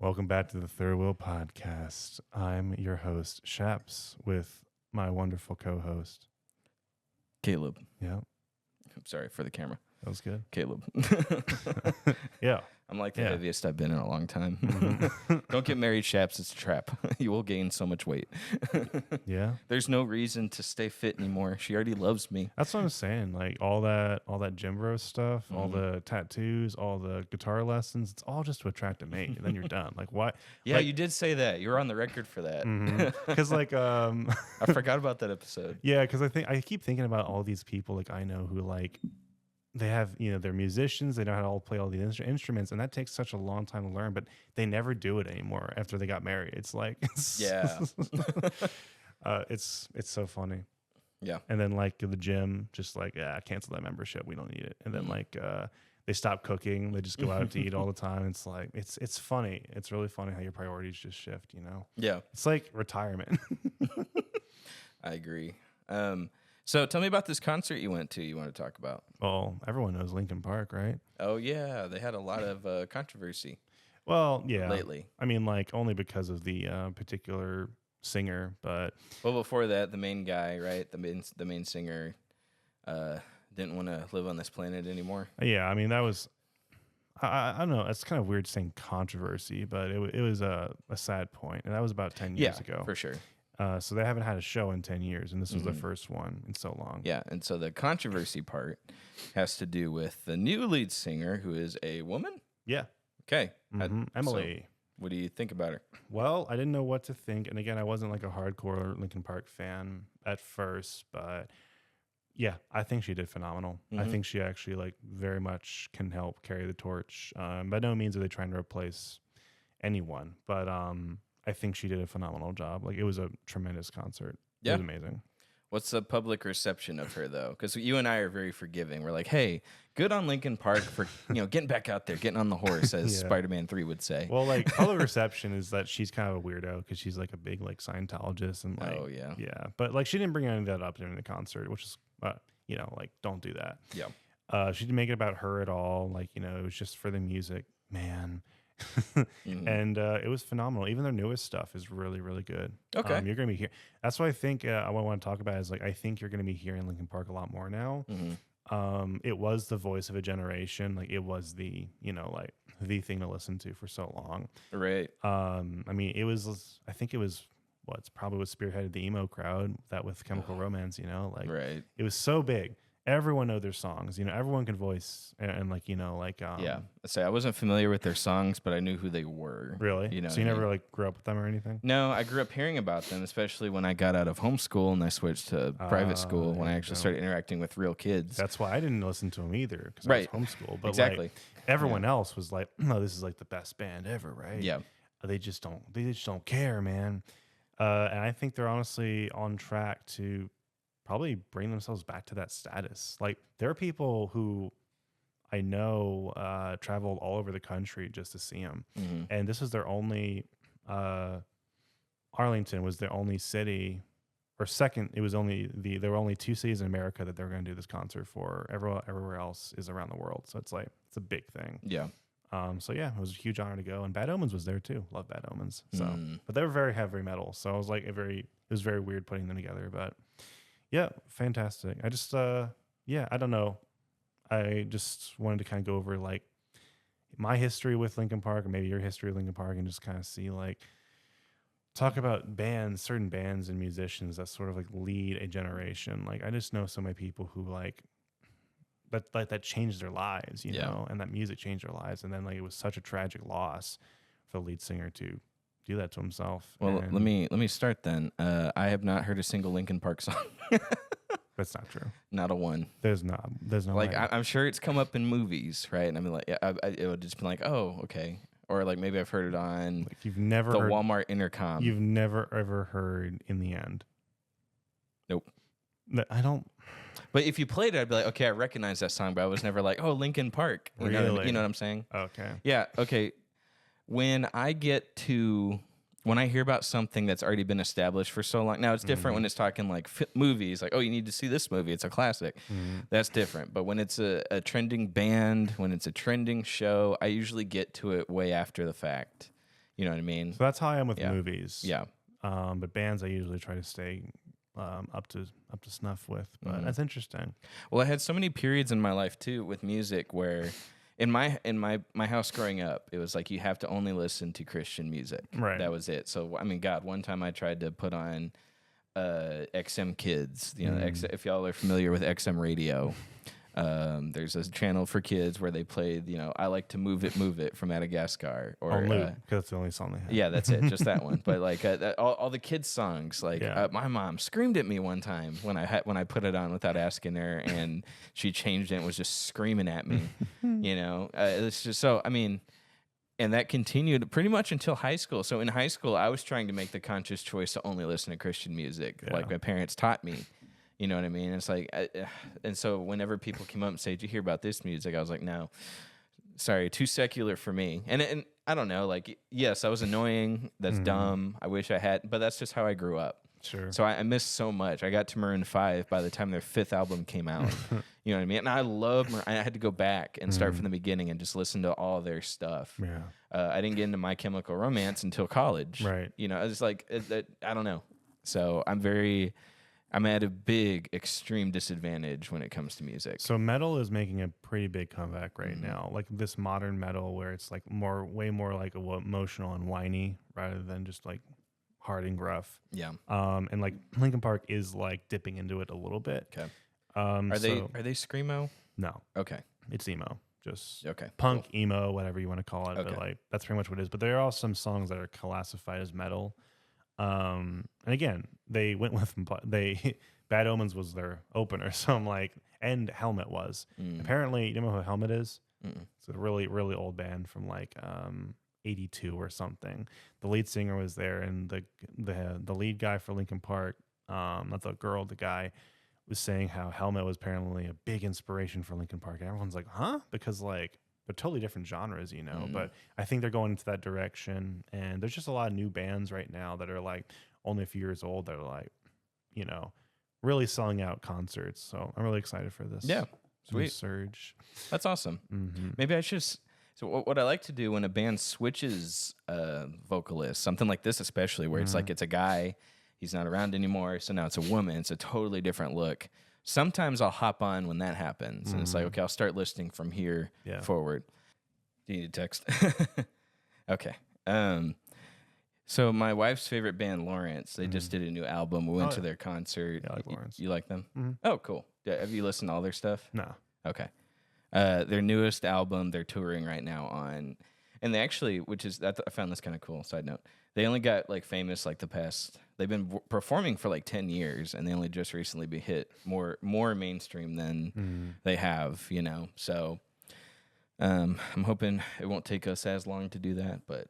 Welcome back to the Third Wheel Podcast. I'm your host, Shaps, with my wonderful co-host. Caleb. Yeah, I'm sorry for the camera. that was good. Caleb. Yeah. I'm like the Yeah. heaviest I've been in a long time. Mhm. Don't get married, Shaps. It's a trap. You will gain so much weight. Yeah. There's no reason to stay fit anymore. She already loves me. That's what I'm saying. Like all that gym bro stuff, all Mhm. the tattoos, all the guitar lessons, it's all just to attract a mate, and then you're done. Like why? Yeah, Like, you did say that. You were on the record for that. because like I forgot about that episode. yeah, because I keep thinking about all these people like I know who like they have, they're musicians, they know how to all play all the instruments, and that takes such a long time to learn, but they never do it anymore after they got married. It's like Yeah. it's so funny. Yeah. And then like the gym, just like cancel that membership, we don't need it. And then like they stop cooking, they just go out to eat all the time. It's like it's funny. It's really funny how your priorities just shift, Yeah, It's like retirement. I agree. So tell me about this concert you went to. You want to talk about? Well, everyone knows Linkin Park, right? Oh yeah, they had a lot of controversy Well, yeah. lately. I mean, like only because of the particular singer, but Well, before that, the main guy, right, the main singer, didn't want to live on this planet anymore. yeah, I mean that was I don't know. It's kind of weird saying controversy, but it was a sad point, and that was about 10 years ago. For sure. So they haven't had a show in 10 years, and this was the first one in so long. Yeah, and so the controversy part has to do with the new lead singer, who is a woman. Yeah. Okay, Emily. So what do you think about her? Well, I didn't know what to think, and again, I wasn't like a hardcore Linkin Park fan at first, but yeah, I think she did phenomenal. I think she actually like very much can help carry the torch. By no means are they trying to replace anyone, but I think she did a phenomenal job. Like it was a tremendous concert. Yeah. It was amazing. What's the public reception of her though? Because you and I are very forgiving. We're like, hey, good on Linkin Park for getting back out there, getting on the horse, as Yeah. Spider-Man 3 would say. Well, like public reception is that she's kind of a weirdo because she's like a big like Scientologist and like yeah. But like she didn't bring any of that up during the concert, which is like don't do that. Yeah. She didn't make it about her at all. Like it was just for the music, man. And it was phenomenal. Even their newest stuff is really, really good. Okay. You're gonna be here. That's what I think. I want to talk about is like I think you're gonna be hearing Linkin Park a lot more now. It was the voice of a generation. Like it was the like the thing to listen to for so long. Right. I mean, it was. I think it was. It's probably what spearheaded the emo crowd. That with Chemical Romance. Like Right. it was so big. Everyone know their songs. Everyone can voice and like Yeah. Say I wasn't familiar with their songs, but I knew who they were. Really? So So you never like grew up with them or anything? No, I grew up hearing about them, especially when I got out of homeschool and I switched to private school when I actually started interacting with real kids. That's why I didn't listen to them either because Right. I was homeschooled. But Exactly. like, everyone else was like, "No, this is like the best band ever, right?" Yeah. They just don't care, man. And I think they're honestly on track to probably bring themselves back to that status. Like there are people who I know traveled all over the country just to see them, and this was their only. Arlington was their only city, or second. It was only there were only 2 cities in America that they were going to do this concert for. Everywhere else is around the world, so it's a big thing. Yeah. So yeah, it was a huge honor to go, and Bad Omens was there too. Love Bad Omens. So, but they were very heavy metal, so I was like it was very weird putting them together, but yeah, fantastic. I just I don't know. I just wanted to kind of go over like my history with Linkin Park, or maybe your history with Linkin Park, and just kind of see like talk about certain bands and musicians that sort of like lead a generation. Like I just know so many people who like that changed their lives, and that music changed their lives, and then like it was such a tragic loss for the lead singer to do that to himself. Well, let me start then. I have not heard a single Linkin Park song. That's not true. Not a one. There's no Like way. I'm sure it's come up in movies, right? And I mean, like, it would just be like, oh, okay, or like maybe I've heard it on Like you've never the heard, Walmart intercom. You've never ever heard In the End. Nope. I don't. But if you played it, I'd be like, okay, I recognize that song, but I was never like, oh, Linkin Park. You know Really? what I'm saying? Okay. Yeah. Okay. When I hear about something that's already been established for so long, now it's different when it's talking like movies, like, oh, you need to see this movie. It's a classic. That's different. But when it's a trending band, when it's a trending show, I usually get to it way after the fact. You know what I mean? So that's how I am with movies. Yeah. But bands I usually try to stay up to snuff with. But that's interesting. Well, I had so many periods in my life too with music where in my house growing up, it was like you have to only listen to Christian music. Right. That was it. So I mean, God, one time I tried to put on XM Kids. You know, if y'all are familiar with XM radio. There's a channel for kids where they played, I Like to Move It from Madagascar. Or because that's the only song they have. Yeah, that's it, just that one. But like all the kids' songs, like my mom screamed at me one time when I put it on without asking her, and she changed it and was just screaming at me. It's just so. I mean, and that continued pretty much until high school. So in high school, I was trying to make the conscious choice to only listen to Christian music, like my parents taught me. You know what I mean? It's like, and so whenever people came up and say, "Did you hear about this music?" I was like, "No, sorry, too secular for me." And I don't know, like, yes, I was annoying. That's dumb. I wish I had, but that's just how I grew up. Sure. So I missed so much. I got to Maroon 5 by the time their 5th album came out. You know what I mean? And I love I had to go back and start from the beginning and just listen to all their stuff. Yeah. I didn't get into My Chemical Romance until college. Right. It's like, I don't know. So I'm at a big, extreme disadvantage when it comes to music. So metal is making a pretty big comeback right now. Like this modern metal where it's like way more like emotional and whiny rather than just like hard and gruff. Yeah. And like Linkin Park is like dipping into it a little bit. Okay. Are they screamo? No. Okay. It's emo. Just okay. Punk, emo, whatever you want to call it. Okay. But like that's pretty much what it is. But there are some songs that are classified as metal. And again, they went with Bad Omens was their opener, so I'm like, and Helmet was. Apparently, you know who Helmet is? It's a really, really old band from like 82 or something. The lead singer was there, and the lead guy for Linkin Park, not the girl, the guy was saying how Helmet was apparently a big inspiration for Linkin Park. And everyone's like, huh? Because like they're totally different genres, but I think they're going into that direction. And there's just a lot of new bands right now that are like only a few years old that are like, really selling out concerts. So I'm really excited for this. Yeah. Sweet. Surge. That's awesome. Maybe I should. So what I like to do when a band switches vocalists, something like this especially, where it's like it's a guy, he's not around anymore, so now it's a woman. It's a totally different look. Sometimes I'll hop on when that happens, and it's like, okay, I'll start listening from here forward. Do you need a text? Okay. So my wife's favorite band, Lawrence, they just did a new album. We went to their concert. Yeah, I like Lawrence. You like them? Oh, cool. Have you listened to all their stuff? No. Okay. Their newest album, they're touring right now on, and they actually, I found this kind of cool. Side note, they only got like famous like they've been performing for like 10 years, and they only just recently be hit more mainstream than they have, So I'm hoping it won't take us as long to do that, but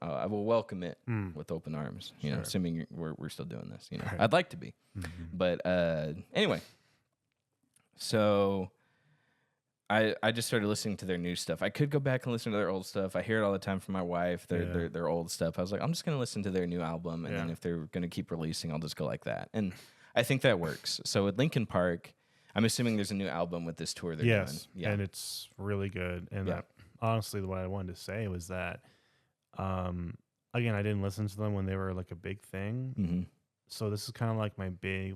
I will welcome it with open arms, assuming we're still doing this. Right. I'd like to be, but anyway. So I just started listening to their new stuff. I could go back and listen to their old stuff. I hear it all the time from my wife, their old stuff. I was like, I'm just going to listen to their new album, and then if they're going to keep releasing, I'll just go like that. And I think that works. So with Linkin Park, I'm assuming there's a new album with this tour they're doing. Yeah, and it's really good. And honestly, what I wanted to say was that, again, I didn't listen to them when they were like a big thing. So this is kind of like my big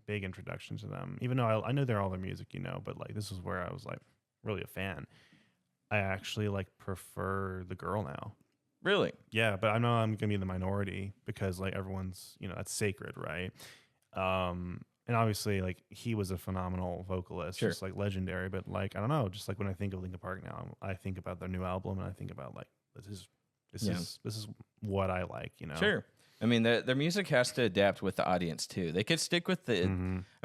introduction to them. Even though I know they're all their music, but like this is where I was like really a fan. I actually like prefer the girl now. Really? Yeah, but I know I'm gonna be in the minority because like everyone's that's sacred, right? And obviously like he was a phenomenal vocalist, just like legendary. But like I don't know, just like when I think of Linkin Park now, I think about their new album and I think about like this is what I like, Sure. I mean, their music has to adapt with the audience too. They could stick with the. I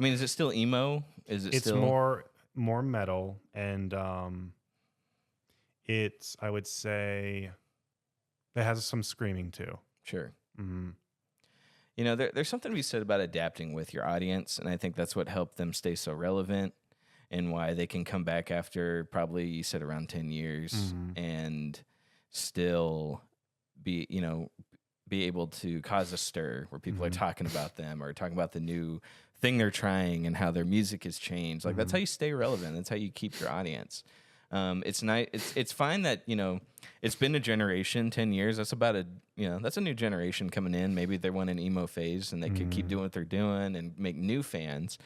mean, is it still emo? It's still more metal, and I would say it has some screaming too. Sure. There's something to be said about adapting with your audience, and I think that's what helped them stay so relevant, and why they can come back after probably you said around 10 years and still be able to cause a stir where people are talking about them or talking about the new thing they're trying and how their music has changed. Like that's how you stay relevant. That's how you keep your audience. It's nice. It's fine that it's been a generation, 10 years. That's about that's a new generation coming in. Maybe they want an emo phase and they could keep doing what they're doing and make new fans,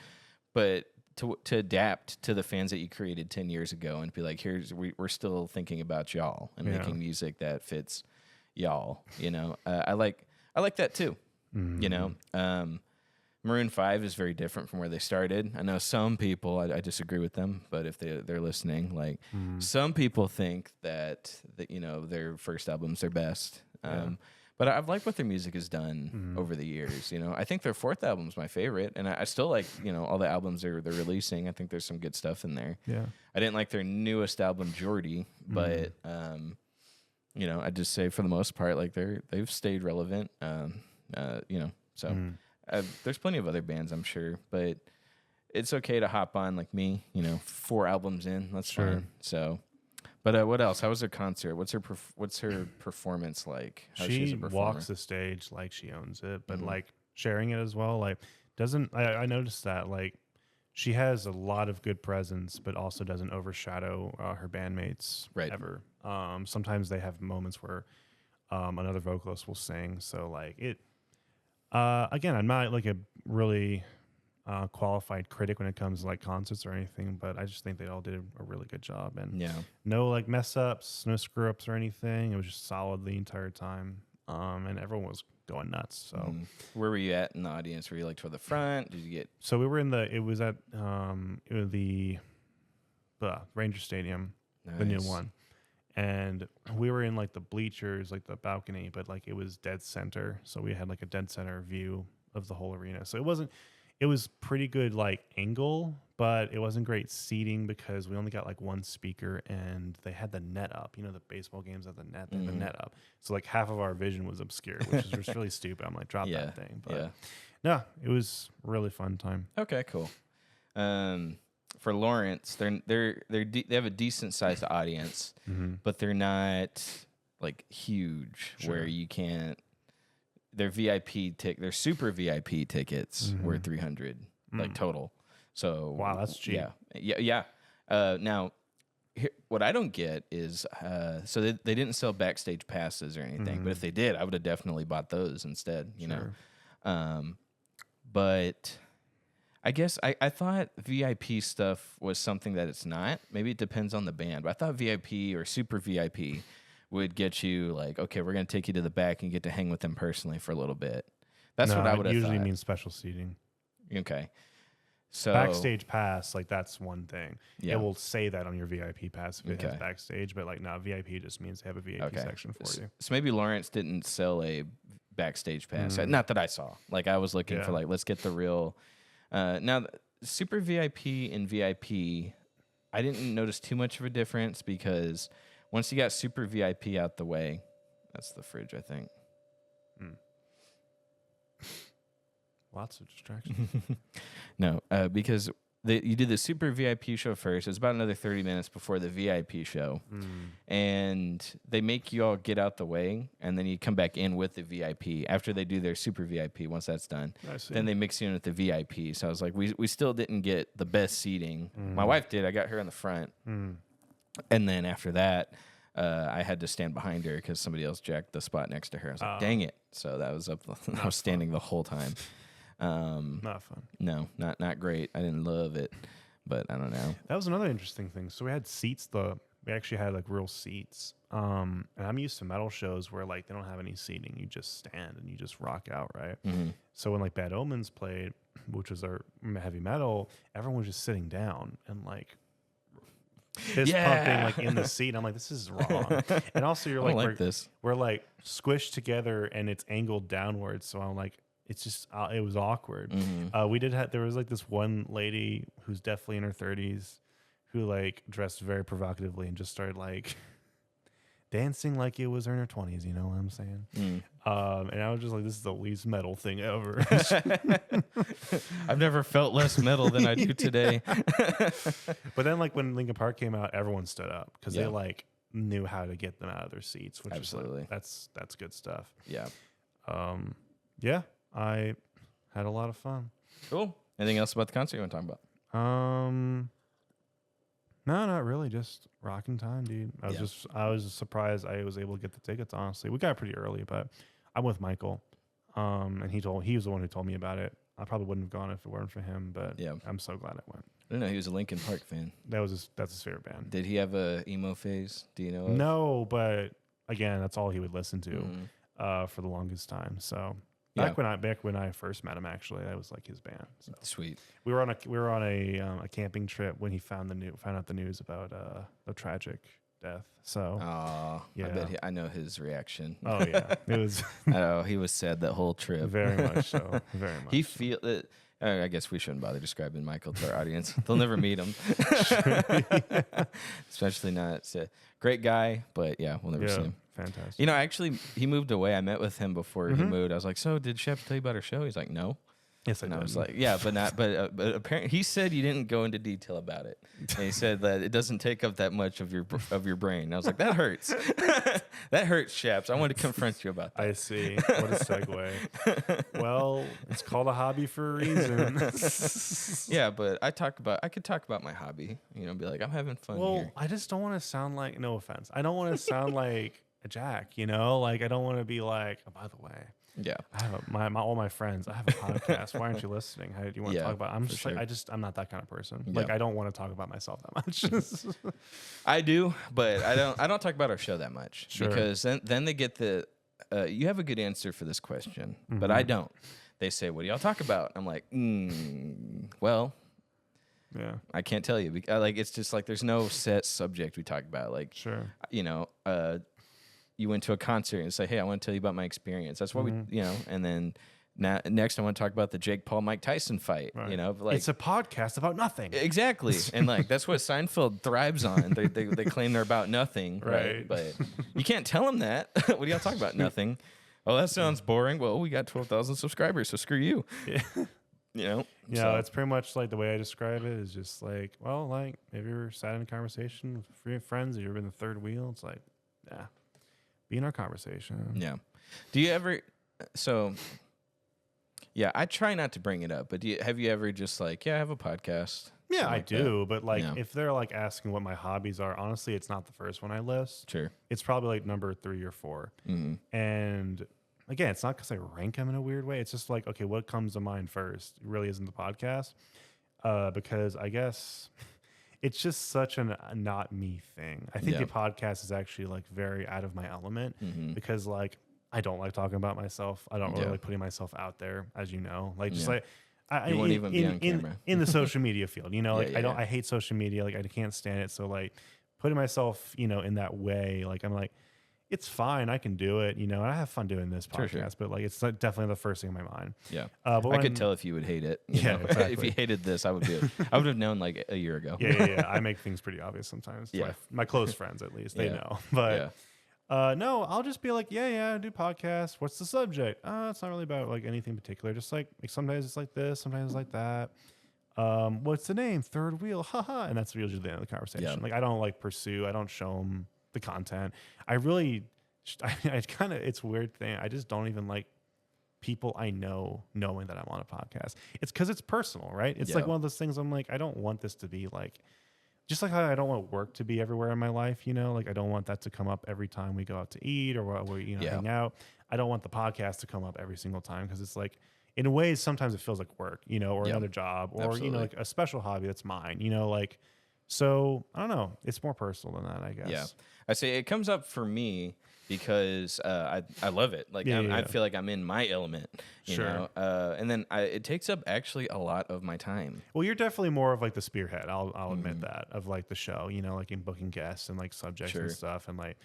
but to adapt to the fans that you created 10 years ago and be like, we're still thinking about y'all and making music that fits y'all. I like that too. Maroon 5 is very different from where they started. I know some people, I disagree with them, but if they're listening, like some people think that their first album's their best. But I've liked what their music has done over the years. I think their fourth album's my favorite, and I still like all the albums they're releasing. I think there's some good stuff in there. Yeah, I didn't like their newest album, Geordie, but I'd just say for the most part, like they've stayed relevant. So. There's plenty of other bands, I'm sure, but it's okay to hop on like me, 4 albums in. That's fine. So, but what else? How was her concert? What's her performance like? How she walks the stage like she owns it, but like sharing it as well. Like I noticed that like she has a lot of good presence, but also doesn't overshadow her bandmates ever. Sometimes they have moments where another vocalist will sing. So like it. Again, I'm not like a really qualified critic when it comes to like concerts or anything, but I just think they all did a really good job, and no like mess ups, no screw ups or anything. It was just solid the entire time, and everyone was going nuts. So, where were you at in the audience? Were you like toward the front? Did you get? So we were it was at the Ranger Stadium, the new one. And we were in like the bleachers, like the balcony, but like it was dead center. So we had like a dead center view of the whole arena. So it was pretty good like angle, but it wasn't great seating because we only got like one speaker and they had the net up. The baseball games have the net, they had the net up. So like half of our vision was obscured, which is just really stupid. I'm like, drop that thing. But no, it was really fun time. Okay, cool. For Lawrence, they have a decent sized audience, but they're not like huge where you can't. Their their super VIP tickets were $300 like total. So wow, that's cheap. Yeah. Now, what I don't get is so they didn't sell backstage passes or anything, but if they did, I would have definitely bought those instead. But. I guess I thought VIP stuff was something that it's not. Maybe it depends on the band. But I thought VIP or super VIP would get you like, okay, we're going to take you to the back and get to hang with them personally for a little bit. That's what I would have thought. Usually means special seating. Okay. So backstage pass, like that's one thing. Yeah. It will say that on your VIP pass if it has backstage, but like VIP just means they have a VIP section for you. So maybe Lawrence didn't sell a backstage pass. Not that I saw. Like I was looking for like, let's get the real... now, super VIP and VIP, I didn't notice too much of a difference because once you got super VIP out the way, that's the fridge, I think. Lots of distractions. No, because you did the super VIP show first. It was about another 30 minutes before the VIP show. And they make you all get out the way, and then you come back in with the VIP after they do their super VIP. Once that's done, then they mix you in with the VIP. So I was like, we still didn't get the best seating. My wife did. I got her in the front. And then after that, I had to stand behind her because somebody else jacked the spot next to her. I was like, dang it. So that was up. I was standing the whole time. Not fun. No, not great. I didn't love it, but I don't know. That was another interesting thing. So we had seats. We actually had like real seats. And I'm used to metal shows where like they don't have any seating. You just stand and you just rock out, right? So when like Bad Omens played, which was our heavy metal, everyone was just sitting down and like fist pumping like in the seat. I'm like, this is wrong. And also you're like, we're like squished together and it's angled downwards. So I'm like, it's just it was awkward. There was like this one lady who's definitely in her 30s who like dressed very provocatively and just started like dancing like it was in her 20s. You know what I'm saying? And I was just like, this is the least metal thing ever. I've never felt less metal than I do today. But then like when Linkin Park came out, everyone stood up because they like knew how to get them out of their seats, which is like, that's good stuff. Yeah. I had a lot of fun. Cool. Anything else about the concert you want to talk about? No, not really. Just rocking time, dude. I was just surprised I was able to get the tickets. Honestly, we got pretty early, but I'm with Michael, and he was the one who told me about it. I probably wouldn't have gone if it weren't for him, but Yeah. I'm so glad I went. I don't know. He was a Linkin Park fan. That's his favorite band. Did he have a emo phase? Do you know? No, but again, that's all he would listen to for the longest time. So back when I first met him, actually, that was like his band. So. Sweet. We were on a camping trip when he found out the news about the tragic death. So yeah, I know his reaction. Oh yeah, it was. I know he was sad that whole trip. Very much so. Very much. He feel it. I guess we shouldn't bother describing Michael to our audience. They'll never meet him. Especially not. Great guy, but yeah, we'll never see him. Fantastic. You know, actually, he moved away. I met with him before he moved. I was like, so did Shep tell you about our show? He's like, no. Yes, I And did. I was like, yeah, but not. But apparently, he said you didn't go into detail about it. And he said that it doesn't take up that much of your brain. And I was like, that hurts. That hurts, Shaps. I want to confront you about that. I see. What a segue. Well, it's called a hobby for a reason. Yeah, but I could talk about my hobby. You know, be like, I'm having fun here. I just don't want to sound like. No offense. I don't want to sound like a jack. You know, like I don't want to be like. Oh, by the way. Yeah, I have all my friends. I have a podcast. Why aren't you listening? How do you want to talk about it? I'm just like I'm not that kind of person. Like I don't want to talk about myself that much. I do, but I don't talk about our show that much because then they get the you have a good answer for this question, but I don't. They say, "What do y'all talk about?" I'm like, well, yeah, I can't tell you. Like it's just like there's no set subject we talk about. Like you know. You went to a concert and say, hey, I want to tell you about my experience. That's what we, you know, and then next I want to talk about the Jake Paul, Mike Tyson fight, you know, like it's a podcast about nothing. Exactly. And like, that's what Seinfeld thrives on. They claim they're about nothing. Right. But you can't tell them that. What do y'all talk about? Nothing. Oh, that sounds boring. Well, we got 12,000 subscribers, so screw you. Yeah. You know? Yeah, so. It's pretty much like the way I describe it is just like, well, like if you're sat in a conversation with your friends, you're in the third wheel, it's like, yeah. Be in our conversation. Yeah. Do you ever? So, yeah, I try not to bring it up, but have you ever just like, yeah, I have a podcast? Yeah, I do. But like, if they're like asking what my hobbies are, honestly, it's not the first one I list. Sure. It's probably like number 3 or 4. And again, it's not because I rank them in a weird way. It's just like, okay, what comes to mind first? It really isn't the podcast, because I guess. It's just such a not me thing. I think the podcast is actually like very out of my element because like I don't like talking about myself. I don't really like putting myself out there, as you know. Like just like you won't even be on camera in the social media field. You know, like I hate social media. Like I can't stand it. So like putting myself, you know, in that way, like I'm like. It's fine. I can do it, you know. And I have fun doing this podcast, but like it's like definitely the first thing in my mind. Yeah, but I could tell if you would hate it. You know? Exactly. If you hated this, I would have known like a year ago. Yeah. I make things pretty obvious sometimes. Yeah, my close friends at least they know. But no, I'll just be like, I do podcasts. What's the subject? It's not really about like anything particular. Just like sometimes it's like this, sometimes it's like that. What's the name? Third wheel, haha. And that's usually the end of the conversation. Yeah. Like I don't like pursue. I don't show them the content. I kind of, it's a weird thing. I just don't even like people I know knowing that I'm on a podcast. It's because it's personal, right? It's like one of those things I'm like, I don't want this to be like, just like how I don't want work to be everywhere in my life, you know, like I don't want that to come up every time we go out to eat or we hang out. I don't want the podcast to come up every single time because it's like, in a way, sometimes it feels like work, you know, or another job or, you know, like a special hobby that's mine, you know, like, so I don't know. It's more personal than that, I guess. Yeah. I say it comes up for me because I love it. Like I feel like I'm in my element, you know. And then it takes up actually a lot of my time. Well, you're definitely more of like the spearhead. I'll admit that of like the show, you know, like in booking guests and like subjects and stuff, and like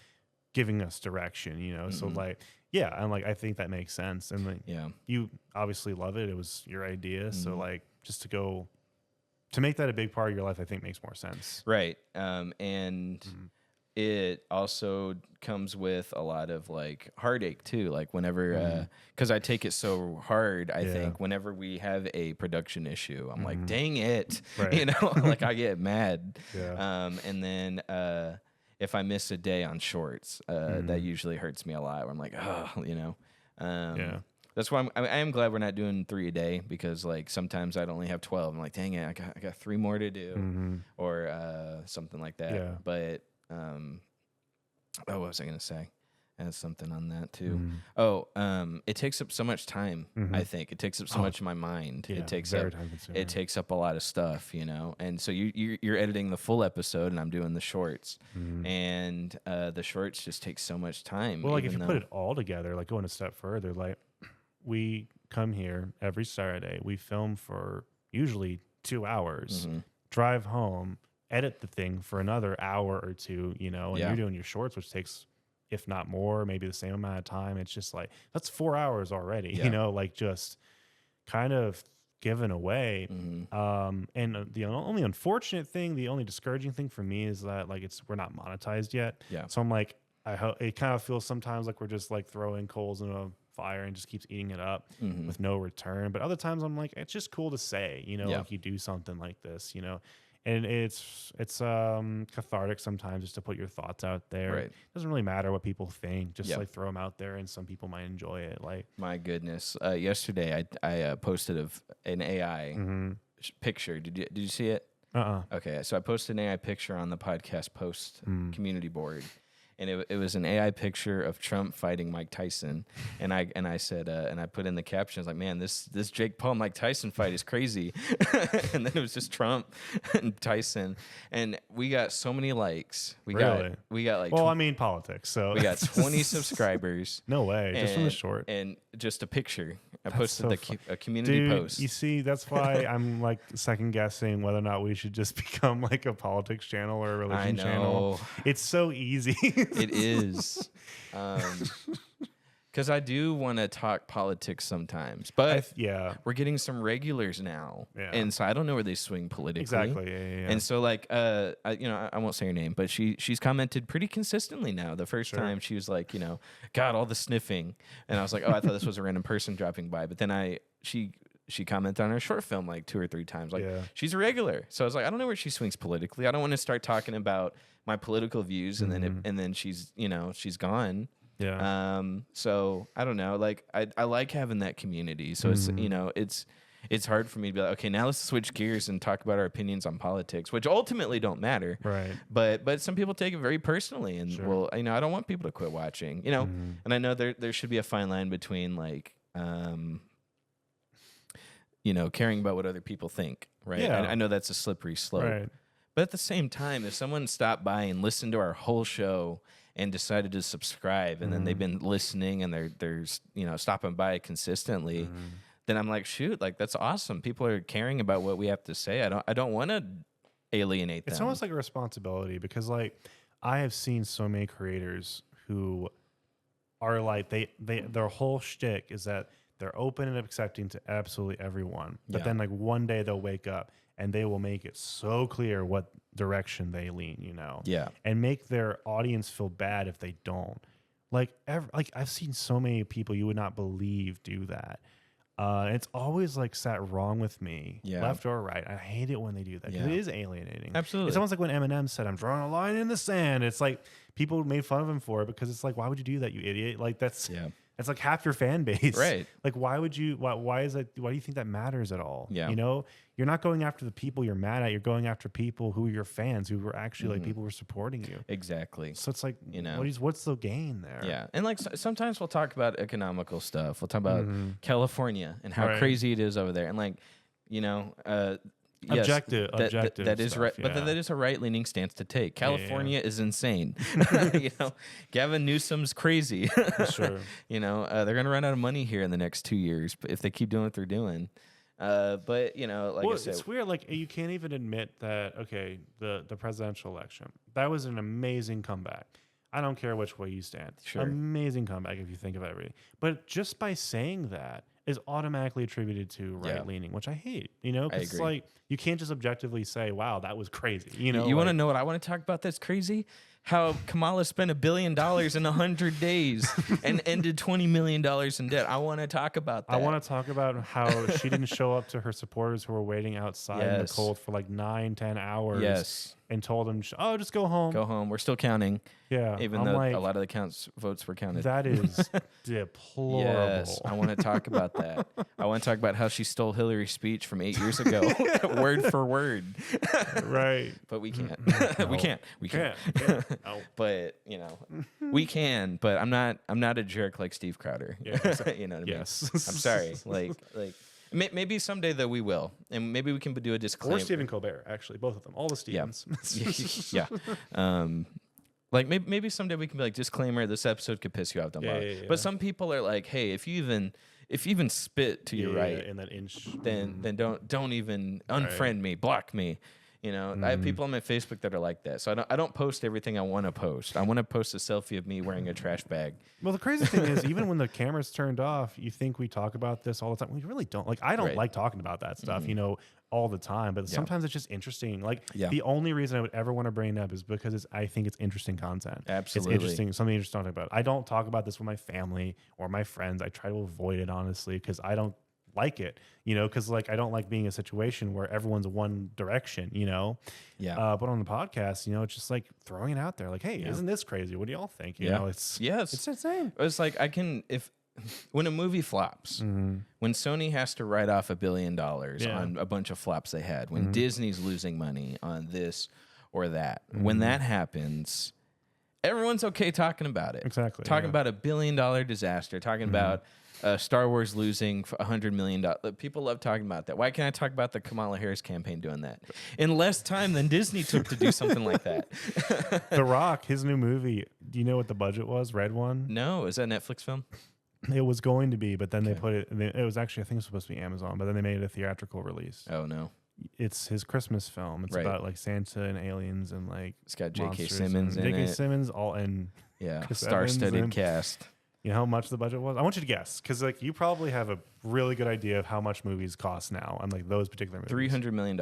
giving us direction, you know. So like and like I think that makes sense. And like you obviously love it. It was your idea, so like just to make that a big part of your life, I think makes more sense. Right. And it also comes with a lot of like heartache too. Like whenever, cause I take it so hard, I think whenever we have a production issue, I'm like, dang it, you know, like I get mad. And then, if I miss a day on shorts, that usually hurts me a lot where I'm like, oh, you know, That's why I am glad we're not doing 3 a day, because like sometimes I'd only have 12. I'm like, dang it, I got 3 more to do, or something like that. Yeah. But what was I gonna say? That's something on that too. Oh, it takes up so much time. I think it takes up so much of my mind. Yeah, it takes very up time-consuming. it takes up a lot of stuff, and so you're editing the full episode, and I'm doing the shorts, and the shorts just take so much time. Well, like if you put it all together, like going a step further, like we come here every Saturday, we film for usually 2 hours, drive home, edit the thing for another hour or two, and you're doing your shorts, which takes, if not more, maybe the same amount of time. It's just like, that's 4 hours already, like just kind of given away. And the only unfortunate thing, the only discouraging thing for me is that like we're not monetized yet. Yeah. So I'm like, I hope it kind of feels sometimes like we're just like throwing coals in a fire and just keeps eating it up with no return. But other times I'm like, it's just cool to say, like you do something like this, and it's cathartic sometimes just to put your thoughts out there. Right. It doesn't really matter what people think, just like throw them out there, and some people might enjoy it. Like, my goodness, yesterday I posted an AI picture. Did you see it? Okay, so I posted an AI picture on the podcast post community board. And it was an AI picture of Trump fighting Mike Tyson, and I said, and I put in the captions like, man, this Jake Paul Mike Tyson fight is crazy, and then it was just Trump and Tyson, and we got so many likes. We got like, well, I mean politics, so we got 20 subscribers. No way, just from the short and just a picture. I That's posted so a community Dude, post. You see, that's why I'm like second guessing whether or not we should just become like a politics channel or a religion channel. It's so easy. It is. Because I do want to talk politics sometimes, but we're getting some regulars now, and so I don't know where they swing politically. Exactly, yeah. And so, like, I won't say her name, but she's commented pretty consistently now. The first time she was like, God, all the sniffing, and I was like, oh, I thought this was a random person dropping by, but then she commented on her short film like 2 or 3 times. Like, she's a regular, so I was like, I don't know where she swings politically. I don't want to start talking about my political views, and then she's she's gone. Yeah. So I don't know. Like I like having that community. So it's hard for me to be like, okay, now let's switch gears and talk about our opinions on politics, which ultimately don't matter. Right. But some people take it very personally, and well, I don't want people to quit watching. And I know there should be a fine line between like caring about what other people think. Right. Yeah. I know that's a slippery slope. Right. But at the same time, if someone stopped by and listened to our whole show and decided to subscribe, and then they've been listening and they're stopping by consistently, then I'm like, shoot, like that's awesome. People are caring about what we have to say. I don't want to alienate them. It's almost like a responsibility, because like I have seen so many creators who are like their whole shtick is that they're open and accepting to absolutely everyone, but then like one day they'll wake up and they will make it so clear what direction they lean, and make their audience feel bad if they don't. Like I've seen so many people you would not believe do that. It's always like sat wrong with me, left or right. I hate it when they do that, because it is alienating. Absolutely. It's almost like when Eminem said, "I'm drawing a line in the sand." It's like people made fun of him for it, because it's like, why would you do that, you idiot? Like that's like half your fan base, right? Like why would you? Why is that? Why do you think that matters at all? Yeah. You're not going after the people you're mad at. You're going after people who are your fans, who were actually like people who were supporting you. Exactly. So it's like, what's the gain there? Yeah. And like sometimes we'll talk about economical stuff. We'll talk about California and how crazy it is over there. And like, objective. That is stuff, right, but that is a right-leaning stance to take. California is insane. Gavin Newsom's crazy. Sure. They're gonna run out of money here in the next 2 years if they keep doing what they're doing. But I said, it's weird. Like you can't even admit that. Okay, the presidential election, that was an amazing comeback. I don't care which way you stand. Sure. Amazing comeback if you think of everything. But just by saying that is automatically attributed to right leaning, which I hate. Because it's like you can't just objectively say, "Wow, that was crazy." You want to know what I want to talk about? That's crazy. How Kamala spent $1 billion in 100 days and ended $20 million in debt. I want to talk about that. I want to talk about how she didn't show up to her supporters who were waiting outside in the cold for like 9-10 hours. Yes. and told him, "Oh, just go home." Go home. We're still counting. Yeah, Even I'm though like, a lot of the votes were counted. that is deplorable. Yes, I want to talk about that. I want to talk about how she stole Hillary's speech from 8 years ago, word for word. Right. But we can't. No. We can't. Yeah. No. But we can. But I'm not a jerk like Steve Crowder. Yeah, You know what I mean? Yes. I'm sorry. Like maybe someday though we will, and maybe we can do a disclaimer. Or Stephen Colbert, actually, both of them, all the Stevens. Yeah. Like maybe someday we can be like, disclaimer: this episode could piss you off. Yeah. But some people are like, hey, if you even spit to your right, in that inch, then don't even unfriend me, block me. I have people on my Facebook that are like that. So I don't post everything I want to post. I want to post a selfie of me wearing a trash bag. Well, the crazy thing is, even when the camera's turned off, you think we talk about this all the time. We really don't. Like, I don't like talking about that stuff, all the time. But sometimes it's just interesting. Like, the only reason I would ever want to bring it up is because I think it's interesting content. Absolutely. It's interesting, something interesting to talk about. I don't talk about this with my family or my friends. I try to avoid it, honestly, because I don't like it, because like I don't like being in a situation where everyone's one direction, but on the podcast, it's just like throwing it out there, like, hey, isn't this crazy? What do y'all think? It's insane. It's like when a movie flops, when Sony has to write off $1 billion on a bunch of flops they had, when Disney's losing money on this or that, when that happens, everyone's okay talking about it. Exactly. Talking about $1 billion disaster, talking about Star Wars losing $100 million. People love talking about that. Why can't I talk about the Kamala Harris campaign doing that in less time than Disney took to do something like that? The Rock, his new movie. Do you know what the budget was? Red One? No, is that a Netflix film? It was going to be, but then they put it. It was actually, I think, it was supposed to be Amazon, but then they made it a theatrical release. Oh no! It's his Christmas film. It's about like Santa and aliens and like. It's got J.K. Simmons in it. J.K. Simmons all in. Yeah, star-studded cast. You know how much the budget was? I want you to guess, because like you probably have a really good idea of how much movies cost now on like those particular movies. $300 million.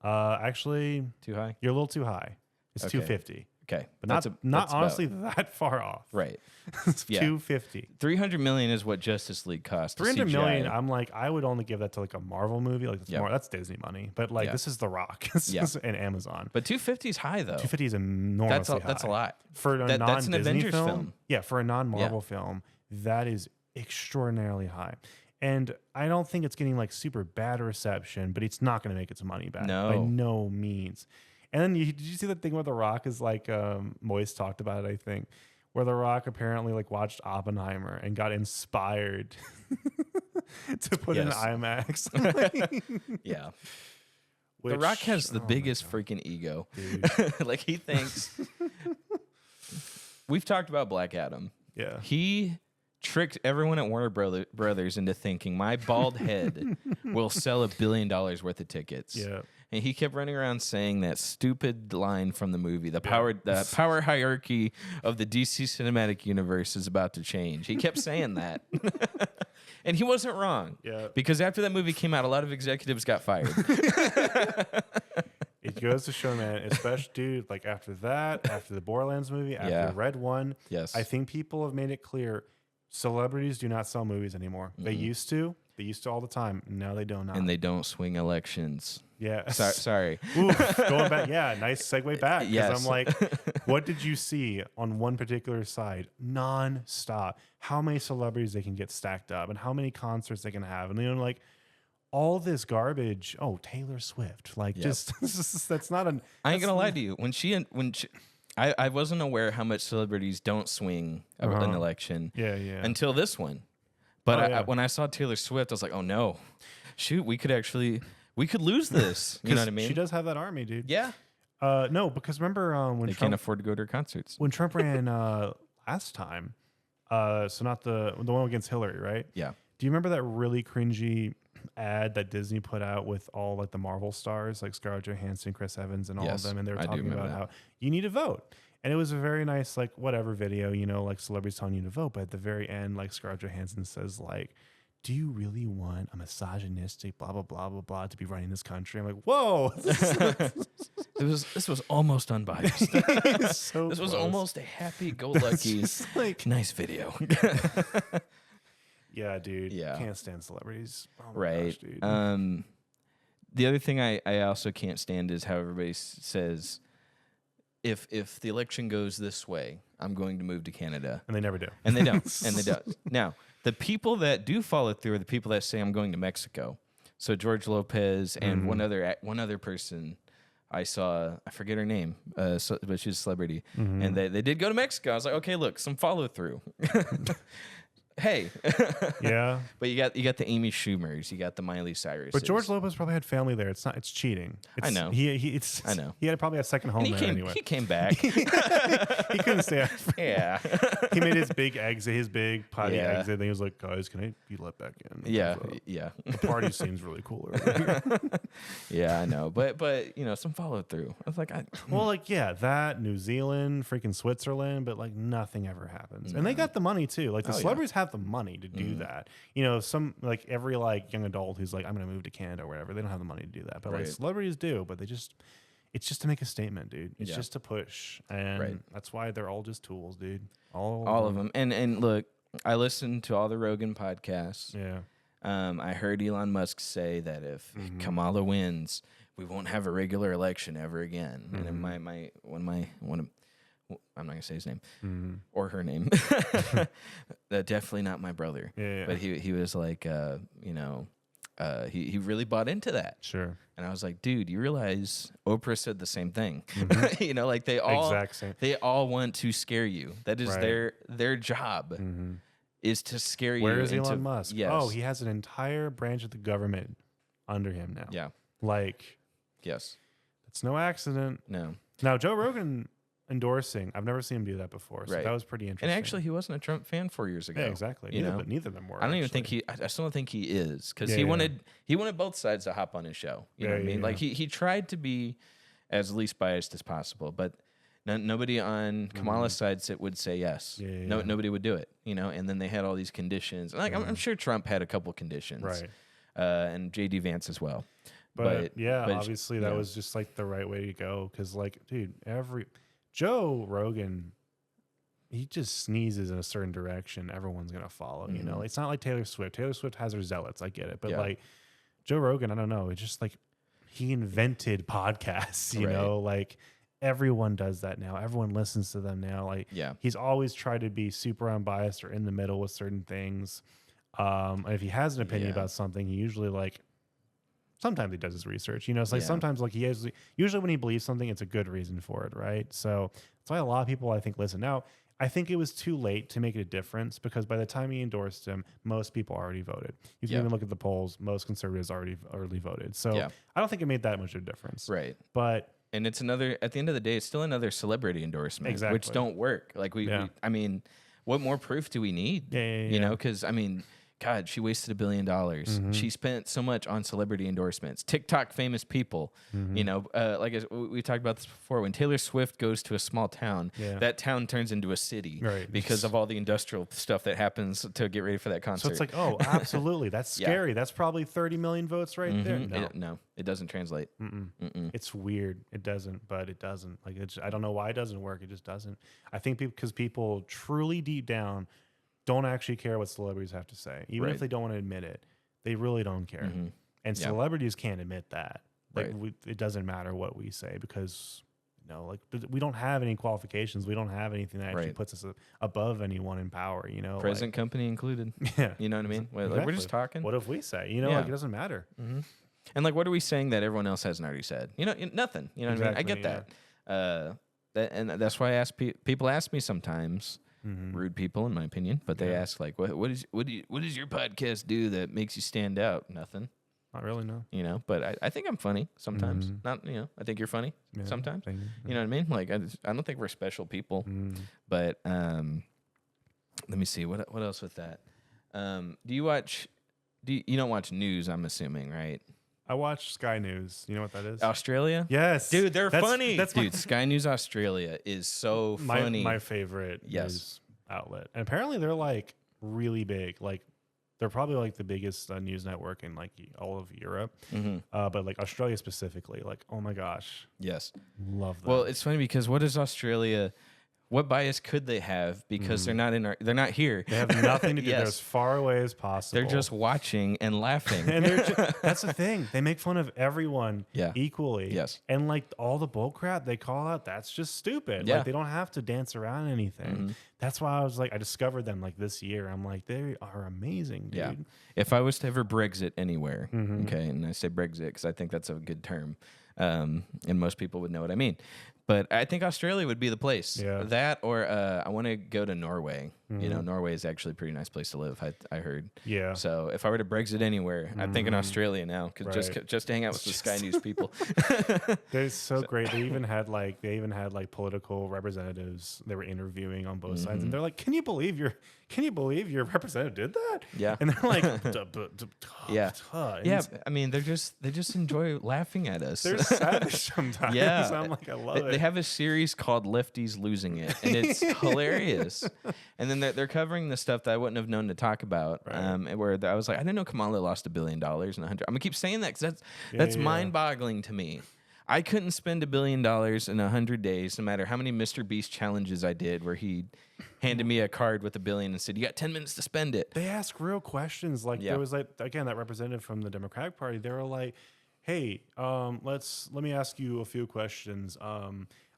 Actually, too high. You're a little too high. It's $250. Okay, but not honestly that far off. Right. It's $250. $300 million is what Justice League cost. $300 million. I'm like, I would only give that to like a Marvel movie. Like that's Disney money. But like this is The Rock. And Amazon. But $250 is high though. $250 is enormously high. That's a lot for a non-Disney that's an Avengers film. Yeah, for a non-Marvel film, that is extraordinarily high. And I don't think it's getting like super bad reception, but it's not going to make its money back by no means. And then did you see that thing where The Rock is like, Moise talked about it, I think, where The Rock apparently like watched Oppenheimer and got inspired to put in IMAX. Yeah. The Rock has the biggest freaking ego. Like he thinks. We've talked about Black Adam. Yeah. He tricked everyone at Warner Brothers into thinking my bald head will sell $1 billion worth of tickets. Yeah. And he kept running around saying that stupid line from the movie, the power hierarchy of the DC cinematic universe is about to change. He kept saying that. And he wasn't wrong. Yeah. Because after that movie came out, a lot of executives got fired. It goes to show, man, especially, dude, like after the Borderlands movie, after Red One, I think people have made it clear celebrities do not sell movies anymore. They used to. They used to all the time. Now they don't. And they don't swing elections. Yeah. Sorry. Oof, going back. Yeah. Nice segue back. Because yes. I'm like, what did you see on one particular side? Non-stop. How many celebrities they can get stacked up and how many concerts they can have. And like all this garbage. Oh, Taylor Swift. Like just that's not an. I ain't going to lie to you. When she I wasn't aware how much celebrities don't swing an election. Yeah. Until this one. But when I saw Taylor Swift, I was like, oh no, shoot, we could lose this. You know what I mean? She does have that army, dude. Yeah. No, because remember when they can't afford to go to her concerts. When Trump ran last time, so not the one against Hillary, right? Yeah. Do you remember that really cringy ad that Disney put out with all like the Marvel stars, like Scarlett Johansson, Chris Evans, and all of them, and they were talking about how you need to vote. And it was a very nice, like, whatever video, like celebrities telling you to vote. But at the very end, like, Scarlett Johansson says, like, do you really want a misogynistic blah, blah, blah, blah, blah to be running this country? I'm like, whoa. This was almost unbiased. This was almost a happy-go-lucky, like, nice video. Yeah, dude. Yeah. Can't stand celebrities. Oh my right. gosh, dude. the other thing I also can't stand is how everybody says, if the election goes this way, I'm going to move to Canada. And they never do. And they don't. And they don't. Now, the people that do follow through are the people that say I'm going to Mexico. So George Lopez and one other person I saw, I forget her name, but she's a celebrity. And they did go to Mexico. I was like, okay, look, some follow through. Hey. Yeah. But you got the Amy Schumers, you got the Miley Cyrus. But George Lopez probably had family there. It's cheating. I know. I know. He had probably a second home there anyway. He came back. He couldn't stay out. Yeah. He made his big exit, his big potty exit. And he was like, guys, can I be let back in? Yeah. The party seems really cool over here. Yeah, I know. But some follow through. I was like, that New Zealand, freaking Switzerland, but like nothing ever happens. And they got the money too. Like the celebrities have the money to do that. Some like every like young adult who's like, I'm gonna move to Canada or whatever, they don't have the money to do that. But like celebrities do, but it's just to make a statement, dude. It's just to push. And that's why they're all just tools, dude. All of them. And look, I listened to all the Rogan podcasts. Yeah. I heard Elon Musk say that if Kamala wins, we won't have a regular election ever again. And then I'm not gonna say his name or her name. Definitely not my brother. Yeah. But he was like, he really bought into that. Sure. And I was like, dude, you realize Oprah said the same thing. Like they all want to scare you. That is their job is to scare you. Where is Elon Musk? Yes. Oh, he has an entire branch of the government under him now. Yeah. Like, yes. It's no accident. No. Now, Joe Rogan endorsing, I've never seen him do that before. So that was pretty interesting. And actually, he wasn't a Trump fan 4 years ago. Yeah, exactly. But neither of them were. I don't even think I still don't think he is, because he wanted both sides to hop on his show. You know what I mean? Like he tried to be as least biased as possible, but nobody on Kamala's side would say yes. No, nobody would do it. And then they had all these conditions. Like I'm sure Trump had a couple conditions, right? And JD Vance as well. But obviously that was just like the right way to go, because like, dude, Joe Rogan, he just sneezes in a certain direction, everyone's gonna follow. It's not like Taylor Swift. Taylor Swift has her zealots, I get it, but like Joe Rogan, I don't know. It's just like he invented podcasts. Like everyone does that now. Everyone listens to them now. Like he's always tried to be super unbiased or in the middle with certain things. And if he has an opinion about something, he usually like. Sometimes he does his research, it's like sometimes like usually when he believes something, it's a good reason for it. Right. So that's why a lot of people, I think, listen. Now, I think it was too late to make it a difference, because by the time he endorsed him, most people already voted. You can even look at the polls. Most conservatives already voted. So I don't think it made that much of a difference. Right. But And it's another, at the end of the day, it's still another celebrity endorsement, which don't work. Like I mean, what more proof do we need? You know, because I mean, God, she wasted $1 billion. She spent so much on celebrity endorsements. TikTok famous people, you know, like we talked about this before. When Taylor Swift goes to a small town, that town turns into a city because of all the industrial stuff that happens to get ready for that concert. So it's like, oh, absolutely. That's scary. That's probably 30 million votes right there. No, it doesn't translate. It's weird. It doesn't, but it doesn't. Like, I don't know why it doesn't work. It just doesn't. I think because people truly deep down don't actually care what celebrities have to say. Even if they don't want to admit it, they really don't care. And celebrities can't admit that. Like it doesn't matter what we say, because like we don't have any qualifications. We don't have anything that actually puts us above anyone in power, Present company included. You know what I mean? Exactly. Like, we're just talking. What if we say, like it doesn't matter. And like, what are we saying that everyone else hasn't already said? Nothing. You know what I mean? I get that. And that's why I ask people ask me sometimes, rude people in my opinion, but they ask like, what does your podcast do that makes you stand out? Nothing. Not really, no. But I think I'm funny sometimes. Not, I think you're funny sometimes. You know what I mean? Like, I don't think we're special people. But let me see what else with that. You don't watch news? I'm assuming, right? I watch Sky News. You know what that is? Australia? Yes. Dude, they're funny. Dude, Sky News Australia is so funny. My favorite news outlet. And apparently they're like really big. Like they're probably like the biggest news network in like all of Europe. But like Australia specifically, like, oh my gosh. Yes. Love that. Well, it's funny because what is Australia? what bias could they have because they're not here. They have nothing to do. Yes. They're as far away as possible. They're just watching and laughing. And that's the thing. They make fun of everyone equally. Yes. And like all the bull crap they call out, that's just stupid. Yeah. Like they don't have to dance around anything. That's why I was like, I discovered them like this year. I'm like, they are amazing, dude. Yeah. If I was to ever Brexit anywhere, okay, and I say Brexit because I think that's a good term, and most people would know what I mean. But I think Australia would be the place. Yeah. That or I want to go to Norway. You know, Norway is actually a pretty nice place to live, I heard. Yeah. So if I were to Brexit anywhere, I'm thinking Australia now, because just to hang out with the Sky News people. They're so great. They even had like political representatives they were interviewing on both sides, and they're like, "Can you believe your representative did that?" Yeah. And they're like, Yeah. And Yeah, I mean, they just enjoy laughing at us. they're savage sometimes. Yeah. I'm like, I love it. They have a series called Lefties Losing It, and it's hilarious. And then they're covering the stuff that I wouldn't have known to talk about. Right. Where I was like, I didn't know Kamala lost $1 billion in 100. I'm gonna keep saying that because that's mind-boggling to me. I couldn't spend $1 billion in 100 days, no matter how many Mr. Beast challenges I did, where he handed me a card with $1 billion and said, "You got 10 minutes to spend it." They ask real questions. Like there was like, again, that representative from the Democratic Party. They were like, "Hey, let me ask you a few questions." I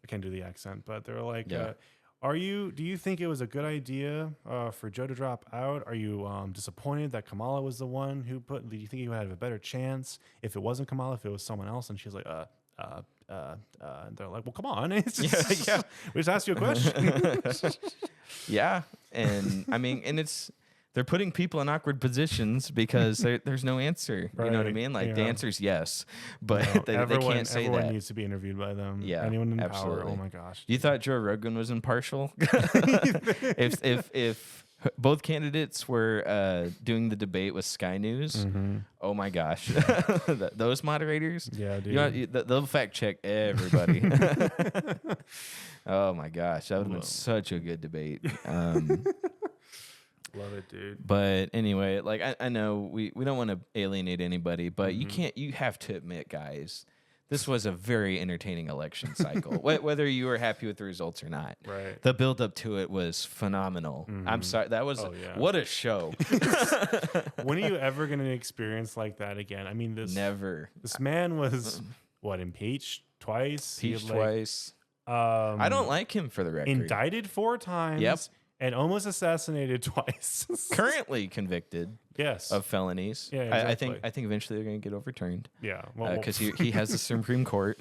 can't do the accent, but they're like, do you think it was a good idea for Joe to drop out? Are you disappointed that Kamala was the one who do you think he would have a better chance if it wasn't Kamala, if it was someone else? And she's like, and they're like, well, come on. It's just, we just asked you a question. Yeah. And I mean, and they're putting people in awkward positions because there's no answer. Right. You know what I mean? Like the answer is yes, but they can't say everyone that. needs to be interviewed by them. Yeah, anyone in absolutely. power. Oh my gosh. You thought Joe Rogan was impartial? if both candidates were doing the debate with Sky News, oh my gosh, those moderators, dude, they'll fact check everybody. Oh my gosh, that would have been such a good debate. Love it, dude. But anyway, like I know we don't want to alienate anybody, but you have to admit, guys, this was a very entertaining election cycle. Whether you were happy with the results or not, right? The build up to it was phenomenal. I'm sorry, that was what a show. When are you ever going to experience like that again? I mean, never. This man was impeached twice. Twice. I don't like him, for the record. Indicted 4 times. Yep. And almost assassinated twice. Currently convicted. Yes. Of felonies. Yeah, exactly. I think eventually they're going to get overturned. Yeah. Because he has the Supreme Court.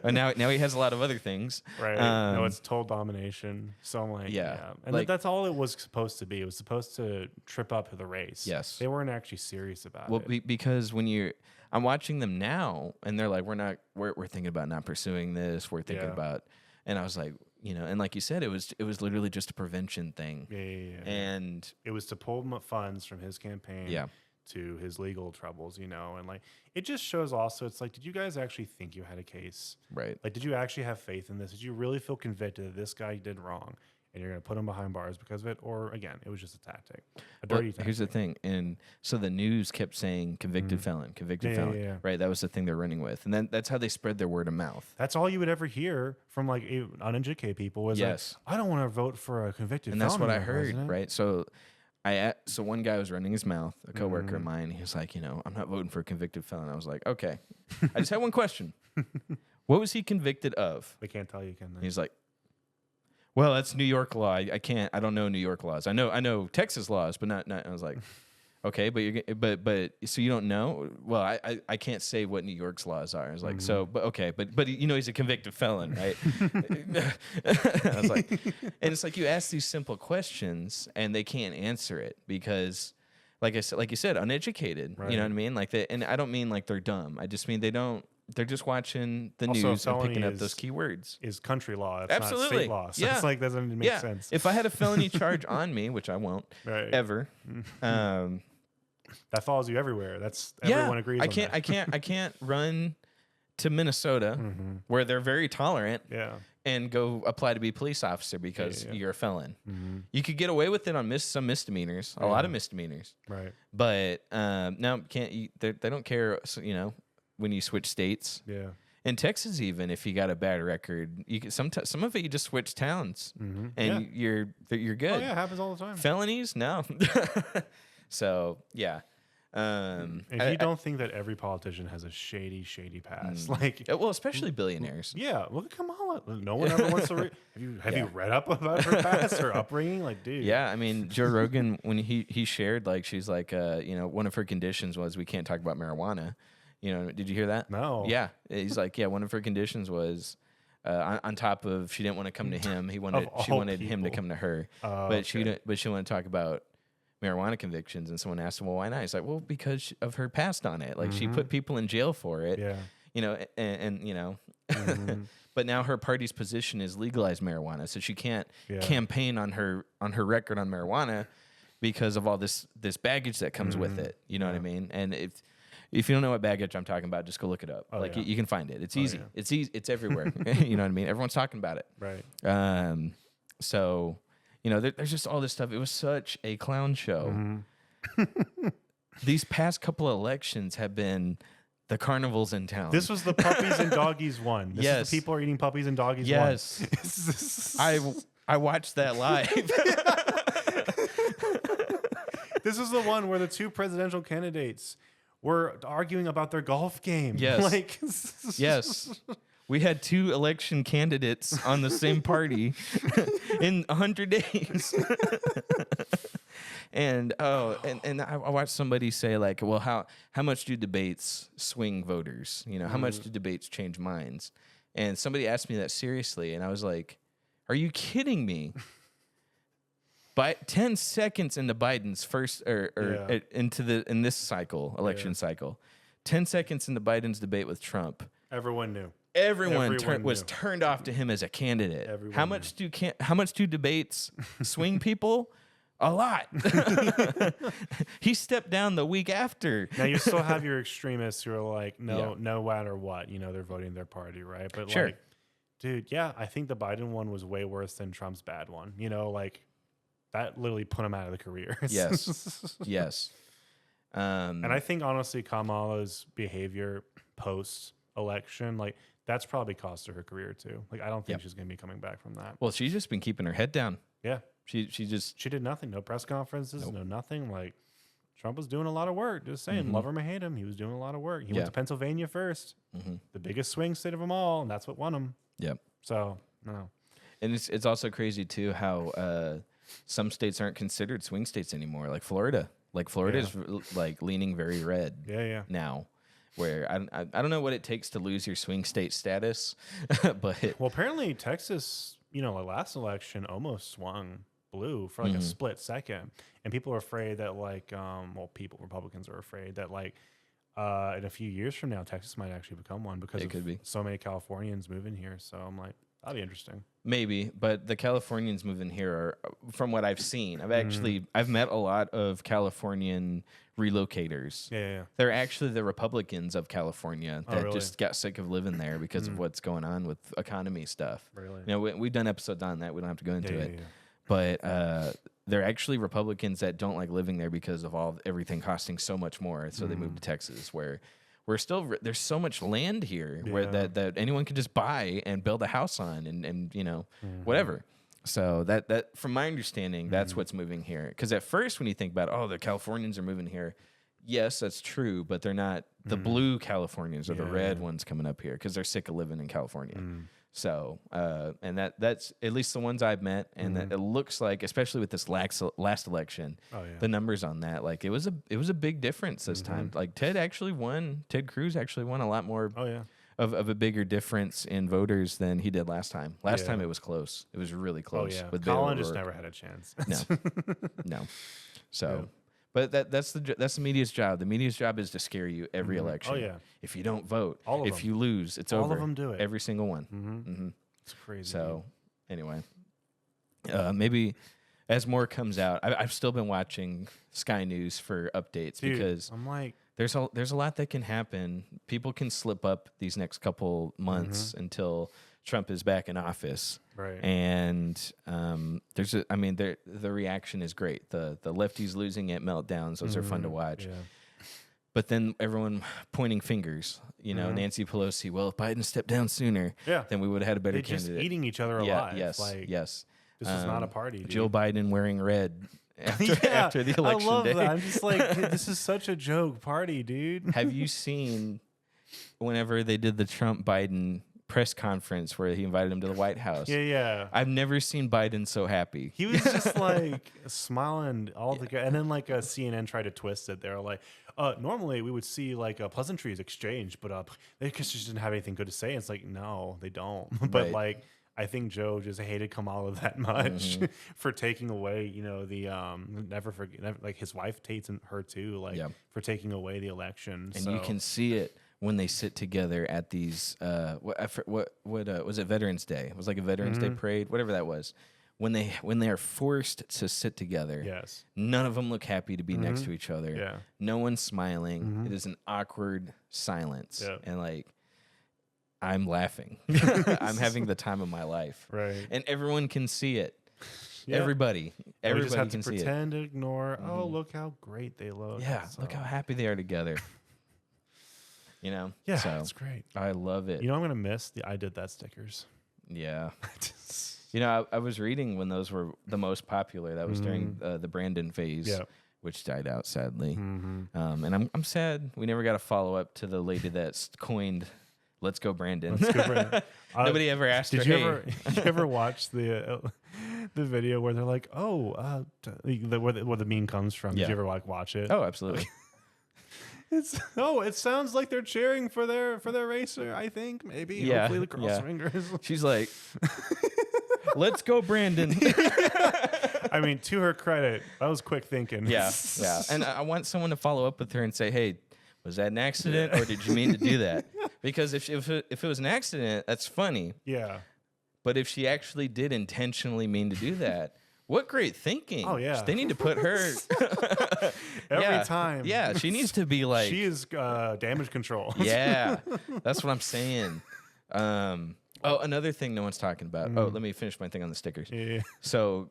And now he has a lot of other things. Right. No, it's total domination. So I'm like, And like, that's all it was supposed to be. It was supposed to trip up the race. Yes. They weren't actually serious about it. Well, because when I'm watching them now, and they're like, we're thinking about not pursuing this. We're thinking about, and I was like, and like you said, it was literally just a prevention thing. Yeah. And it was to pull funds from his campaign to his legal troubles, and like it just shows also, it's like, did you guys actually think you had a case? Right. Like, did you actually have faith in this? Did you really feel convicted that this guy did wrong and you're going to put him behind bars because of it? Or again, it was just a tactic, a dirty tactic. Here's the thing. And so the news kept saying convicted felon, convicted felon. Yeah. Right. That was the thing they're running with. And then that's how they spread their word of mouth. That's all you would ever hear from like uneducated people was like, I don't want to vote for a convicted felon. And that's what I heard. Right. So one guy was running his mouth, a coworker of mine. He was like, I'm not voting for a convicted felon. I was like, okay. I just had one question. What was he convicted of? They can't tell you, can they? He's like, well, that's New York law. I don't know New York laws. I know Texas laws, but not. I was like, okay, but so you don't know? Well, I can't say what New York's laws are. I was like, so, but okay, but he's a convicted felon, right? I was like, and it's like you ask these simple questions and they can't answer it because, like you said, uneducated. Right. You know what I mean? Like and I don't mean like they're dumb. I just mean they don't. They're just watching the news and picking up those keywords. Is country law. It's absolutely not state law. So it's like, doesn't make sense. If I had a felony charge on me, which I won't ever, that follows you everywhere. That's everyone agrees. I can't run to Minnesota where they're very tolerant. And go apply to be a police officer because you're a felon. You could get away with it on some misdemeanors, a lot of misdemeanors. Right. But no, can't. They don't care. When you switch states. Yeah. In Texas, even if you got a bad record, you can, some of it you just switch towns, and you're good. Oh yeah, it happens all the time. Felonies, no. So yeah. If you don't think that every politician has a shady past, like, well, especially billionaires. yeah, look at Kamala. No one ever wants to. Have you read up about her past or upbringing? Like, dude. Yeah, I mean, Joe Rogan, when he shared, like, she's like, one of her conditions was we can't talk about marijuana. Did you hear that? No. Yeah, he's like, yeah, one of her conditions was. On top of she didn't want to come to him, she wanted him to come to her, but she wanted to talk about marijuana convictions, and someone asked him, well, why not? He's like, well, because of her past on it. Like, she put people in jail for it. Yeah. But now her party's position is legalize marijuana, so she can't campaign on her record on marijuana because of all this baggage that comes with it. You know what I mean? And if you don't know what baggage I'm talking about, just go look it up. You can find it. It's easy. Yeah. It's easy. It's everywhere. You know what I mean? Everyone's talking about it. Right. So, there's just all this stuff. It was such a clown show. These past couple of elections have been the carnivals in town. This was the puppies and doggies one. This is the people are eating puppies and doggies one. Yes. I watched that live. This is the one where the two presidential candidates were arguing about their golf game. Yes. Yes. We had two election candidates on the same party in 100 days. And I watched somebody say, like, well, how much do debates swing voters? How much do debates change minds? And somebody asked me that seriously, and I was like, are you kidding me? By 10 seconds into Biden's first in this cycle, election cycle, 10 seconds into Biden's debate with Trump, everyone knew. Everyone was turned off to him as a candidate. How much do debates swing people? A lot. He stepped down the week after. Now you still have your extremists who are like, no matter what, they're voting their party, right? But sure. Like, dude, yeah, I think the Biden one was way worse than Trump's bad one. Like that literally put him out of the career. Yes. Yes. And I think honestly, Kamala's behavior post election, like, that's probably cost her career too. Like, I don't think she's going to be coming back from that. Well, she's just been keeping her head down. Yeah. She did nothing. No press conferences, no nothing. Like, Trump was doing a lot of work. Just saying, love him or hate him, he was doing a lot of work. He went to Pennsylvania first, the biggest swing state of them all, and that's what won him. Yep. So, no. And it's also crazy too how some states aren't considered swing states anymore. Like Florida. Like Florida is like leaning very red. Yeah. Now. Where I don't know what it takes to lose your swing state status, but well, apparently Texas, the last election almost swung blue for like a split second, and people are afraid that Republicans are afraid that like in a few years from now Texas might actually become one because it could be so many Californians moving here. So I'm like, that'd be interesting. Maybe, but the Californians moving here are, from what I've seen, I've met a lot of Californian relocators. Yeah. They're actually the Republicans of California that really? just got sick of living there because of what's going on with economy stuff. Really? We've done episodes on that. We don't have to go into it. Yeah. But they're actually Republicans that don't like living there because of everything costing so much more. So they moved to Texas, where there's so much land here where that anyone can just buy and build a house on and whatever. So that from my understanding, that's what's moving here. Because at first, when you think about, the Californians are moving here, yes, that's true, but they're not the blue Californians or the red ones coming up here because they're sick of living in California. So, and that's at least the ones I've met, and that it looks like, especially with this last election, the numbers on that, like it was a big difference this time. Like Ted Cruz actually won a lot more of a bigger difference in voters than he did last time. Last time it was close. It was really close. With Colin just never had a chance. No. So. But that's the media's job. The media's job is to scare you every election. Oh yeah. If you don't vote, all of if them. you lose, it's over. All of them do it. Every single one. It's crazy. So anyway, maybe as more comes out, I've still been watching Sky News for updates because I'm like, there's a lot that can happen. People can slip up these next couple months until Trump is back in office. Right. And the reaction is great. The lefties losing at meltdowns, those are fun to watch. Yeah. But then everyone pointing fingers, Nancy Pelosi. Well, if Biden stepped down sooner, then we would have had a better They're candidate. just eating each other alive. Yes, like, yes. This is not a party. Dude. Jill Biden wearing red after the election I love day. that. I'm just like, this is such a joke party, dude. Have you seen whenever they did the Trump Biden press conference where he invited him to the White House? Yeah. I've never seen Biden so happy. He was just like smiling all together. And then like CNN tried to twist it. They were like, normally we would see like pleasantries exchange, but they just didn't have anything good to say. And it's like, no, they don't. But Right. like, I think Joe just hated Kamala that much for taking away, the never forget, like his wife hates her too, like for taking away the election. And you can see it when they sit together at these what was it, Veterans Day? It was like a Veterans Day parade, whatever that was. When they are forced to sit together, yes, none of them look happy to be next to each other. Yeah. No one's smiling. It is an awkward silence. And like, I'm laughing. I'm having the time of my life. Right. And everyone can see it. Yeah. Everybody We just have can to see it. pretend to ignore. Oh, look how great they look. Yeah, look how happy they are together. Yeah, so it's great. I love it. I'm gonna miss the I did that stickers. Yeah. I was reading when those were the most popular. That was during the Brandon phase, which died out sadly. And I'm sad we never got a follow up to the lady that's coined "Let's go Brandon." Let's go, Brandon. Nobody ever asked her. Did you ever watch the video where they're like, "Oh, where the meme comes from"? Did you ever watch it? Oh, absolutely. It sounds like they're cheering for their racer. I think maybe. Yeah, Hopefully, the cross fingers. She's like, "Let's go, Brandon." I mean, to her credit, that was quick thinking. Yeah. And I want someone to follow up with her and say, "Hey, was that an accident or did you mean to do that?" Because if it was an accident, that's funny. Yeah. But if she actually did intentionally mean to do that, what great thinking. Oh, yeah. They need to put her every time. Yeah, she needs to be like, she is damage control. Yeah, that's what I'm saying. Another thing no one's talking about. Oh, let me finish my thing on the stickers. Yeah. So